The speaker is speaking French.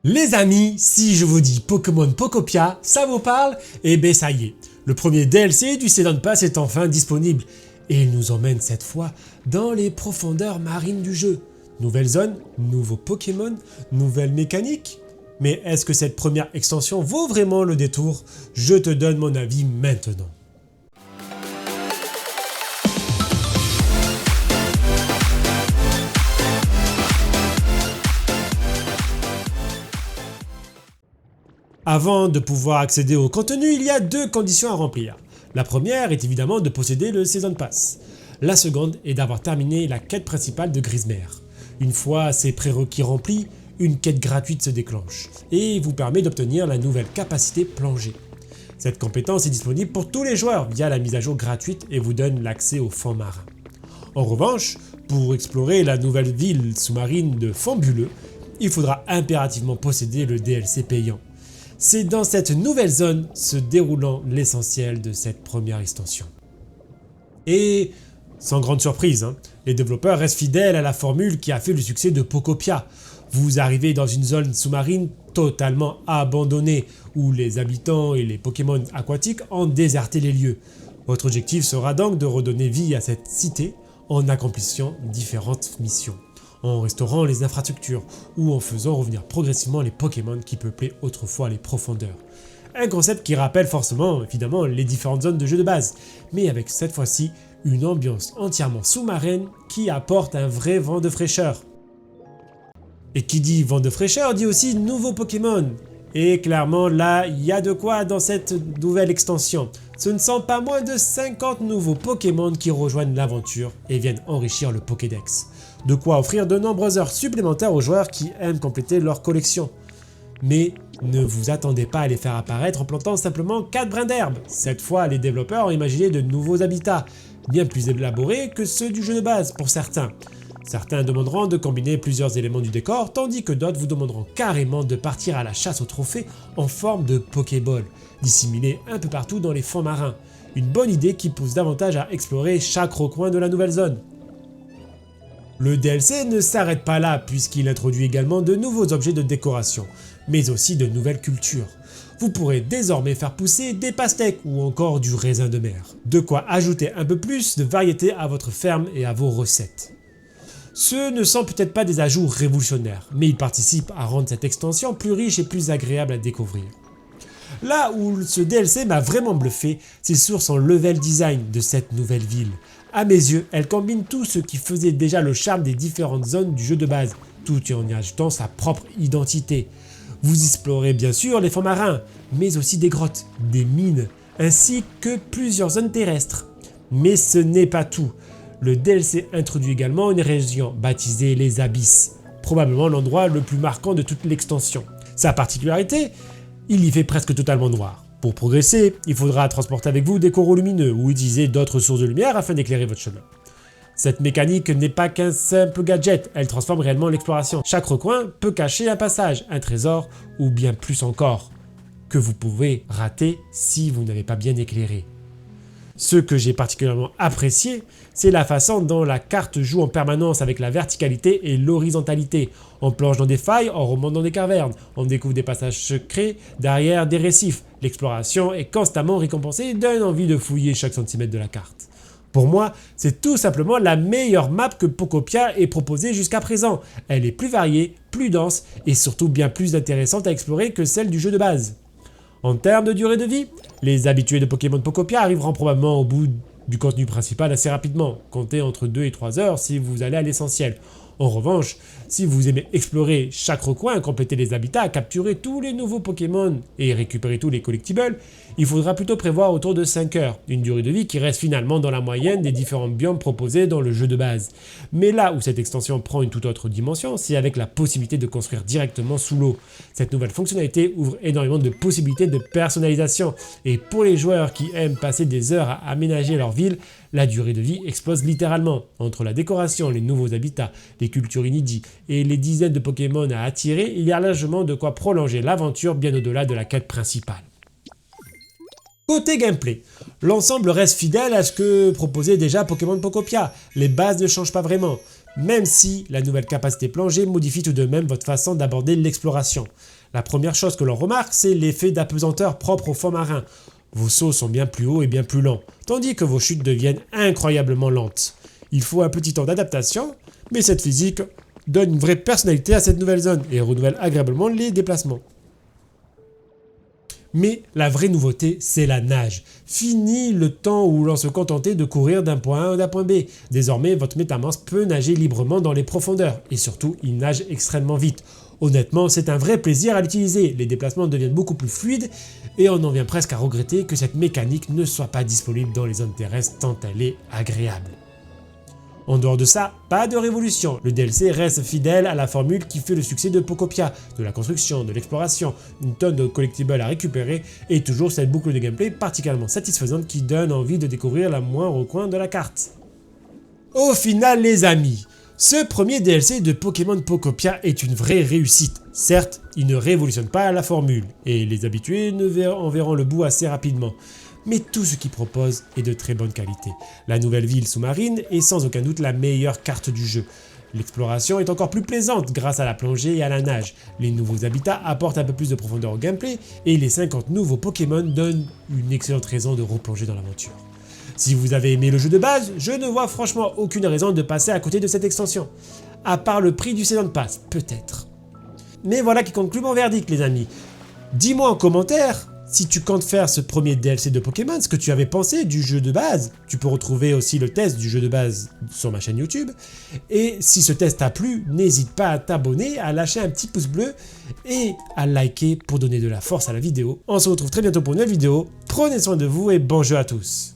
Les amis, si je vous dis Pokémon Pokopia, ça vous parle? Eh ben ça y est, le premier DLC du Season Pass est enfin disponible. Et il nous emmène cette fois dans les profondeurs marines du jeu. Nouvelle zone, nouveaux Pokémon, nouvelles mécaniques. Mais est-ce que cette première extension vaut vraiment le détour? Je te donne mon avis maintenant. Avant de pouvoir accéder au contenu, il y a deux conditions à remplir. La première est évidemment de posséder le Season Pass. La seconde est d'avoir terminé la quête principale de Grismer. Une fois ces prérequis remplis, une quête gratuite se déclenche et vous permet d'obtenir la nouvelle capacité plongée. Cette compétence est disponible pour tous les joueurs via la mise à jour gratuite et vous donne l'accès au fond marin. En revanche, pour explorer la nouvelle ville sous-marine de Fambuleux, il faudra impérativement posséder le DLC payant. C'est dans cette nouvelle zone se déroulant l'essentiel de cette première extension. Et sans grande surprise, les développeurs restent fidèles à la formule qui a fait le succès de Pokopia. Vous arrivez dans une zone sous-marine totalement abandonnée, où les habitants et les Pokémon aquatiques ont déserté les lieux. Votre objectif sera donc de redonner vie à cette cité en accomplissant différentes missions, en restaurant les infrastructures ou en faisant revenir progressivement les Pokémon qui peuplaient autrefois les profondeurs. Un concept qui rappelle forcément évidemment les différentes zones de jeu de base, mais avec cette fois-ci une ambiance entièrement sous-marine qui apporte un vrai vent de fraîcheur. Et qui dit vent de fraîcheur dit aussi nouveaux Pokémon. Et clairement là, il y a de quoi dans cette nouvelle extension. Ce ne sont pas moins de 50 nouveaux Pokémon qui rejoignent l'aventure et viennent enrichir le Pokédex. De quoi offrir de nombreuses heures supplémentaires aux joueurs qui aiment compléter leur collection. Mais ne vous attendez pas à les faire apparaître en plantant simplement 4 brins d'herbe. Cette fois, les développeurs ont imaginé de nouveaux habitats, bien plus élaborés que ceux du jeu de base pour certains. Certains demanderont de combiner plusieurs éléments du décor, tandis que d'autres vous demanderont carrément de partir à la chasse aux trophées en forme de Pokéball, disséminés un peu partout dans les fonds marins. Une bonne idée qui pousse davantage à explorer chaque recoin de la nouvelle zone. Le DLC ne s'arrête pas là puisqu'il introduit également de nouveaux objets de décoration, mais aussi de nouvelles cultures. Vous pourrez désormais faire pousser des pastèques ou encore du raisin de mer. De quoi ajouter un peu plus de variété à votre ferme et à vos recettes. Ce ne sont peut-être pas des ajouts révolutionnaires, mais ils participent à rendre cette extension plus riche et plus agréable à découvrir. Là où ce DLC m'a vraiment bluffé, c'est sur son level design de cette nouvelle ville. À mes yeux, elle combine tout ce qui faisait déjà le charme des différentes zones du jeu de base, tout en y ajoutant sa propre identité. Vous explorez bien sûr les fonds marins, mais aussi des grottes, des mines, ainsi que plusieurs zones terrestres. Mais ce n'est pas tout. Le DLC introduit également une région baptisée les Abysses, probablement l'endroit le plus marquant de toute l'extension. Sa particularité, il y fait presque totalement noir. Pour progresser, il faudra transporter avec vous des coraux lumineux ou utiliser d'autres sources de lumière afin d'éclairer votre chemin. Cette mécanique n'est pas qu'un simple gadget, elle transforme réellement l'exploration. Chaque recoin peut cacher un passage, un trésor ou bien plus encore, que vous pouvez rater si vous n'avez pas bien éclairé. Ce que j'ai particulièrement apprécié, c'est la façon dont la carte joue en permanence avec la verticalité et l'horizontalité. On plonge dans des failles, on remonte dans des cavernes, on découvre des passages secrets derrière des récifs. L'exploration est constamment récompensée et donne envie de fouiller chaque centimètre de la carte. Pour moi, c'est tout simplement la meilleure map que Pokopia ait proposée jusqu'à présent. Elle est plus variée, plus dense et surtout bien plus intéressante à explorer que celle du jeu de base. En termes de durée de vie, les habitués de Pokémon Pokopia arriveront probablement au bout du contenu principal assez rapidement, comptez entre 2 et 3 heures si vous allez à l'essentiel. En revanche, si vous aimez explorer chaque recoin, compléter les habitats, capturer tous les nouveaux Pokémon et récupérer tous les collectibles, il faudra plutôt prévoir autour de 5 heures, une durée de vie qui reste finalement dans la moyenne des différents biomes proposés dans le jeu de base. Mais là où cette extension prend une toute autre dimension, c'est avec la possibilité de construire directement sous l'eau. Cette nouvelle fonctionnalité ouvre énormément de possibilités de personnalisation, et pour les joueurs qui aiment passer des heures à aménager leur ville, la durée de vie explose littéralement. Entre la décoration, les nouveaux habitats, les cultures inédites et les dizaines de Pokémon à attirer, il y a largement de quoi prolonger l'aventure bien au-delà de la quête principale. Côté gameplay, l'ensemble reste fidèle à ce que proposait déjà Pokémon Pokopia, les bases ne changent pas vraiment. même si la nouvelle capacité plongée modifie tout de même votre façon d'aborder l'exploration. La première chose que l'on remarque, c'est l'effet d'apesanteur propre aux fonds marins. Vos sauts sont bien plus hauts et bien plus lents, tandis que vos chutes deviennent incroyablement lentes. Il faut un petit temps d'adaptation, mais cette physique donne une vraie personnalité à cette nouvelle zone et renouvelle agréablement les déplacements. Mais la vraie nouveauté, c'est la nage. Fini le temps où l'on se contentait de courir d'un point A à d'un point B. Désormais, votre métamorphe peut nager librement dans les profondeurs, et surtout, il nage extrêmement vite. Honnêtement, c'est un vrai plaisir à l'utiliser, les déplacements deviennent beaucoup plus fluides, et on en vient presque à regretter que cette mécanique ne soit pas disponible dans les zones terrestres tant elle est agréable. En dehors de ça, pas de révolution, le DLC reste fidèle à la formule qui fait le succès de Pocopia, de la construction, de l'exploration, une tonne de collectibles à récupérer et toujours cette boucle de gameplay particulièrement satisfaisante qui donne envie de découvrir la moindre coin de la carte. Au final les amis, ce premier DLC de Pokémon Pocopia est une vraie réussite. Certes, il ne révolutionne pas la formule, et les habitués en verront le bout assez rapidement. Mais tout ce qu'il propose est de très bonne qualité. La nouvelle ville sous-marine est sans aucun doute la meilleure carte du jeu. L'exploration est encore plus plaisante grâce à la plongée et à la nage. Les nouveaux habitats apportent un peu plus de profondeur au gameplay et les 50 nouveaux Pokémon donnent une excellente raison de replonger dans l'aventure. Si vous avez aimé le jeu de base, je ne vois franchement aucune raison de passer à côté de cette extension. À part le prix du Season Pass, peut-être. Mais voilà qui conclut mon verdict les amis. Dis-moi en commentaire si tu comptes faire ce premier DLC de Pokémon, ce que tu avais pensé du jeu de base. Tu peux retrouver aussi le test du jeu de base sur ma chaîne YouTube. Et si ce test t'a plu, n'hésite pas à t'abonner, à lâcher un petit pouce bleu et à liker pour donner de la force à la vidéo. On se retrouve très bientôt pour une nouvelle vidéo. Prenez soin de vous et bon jeu à tous.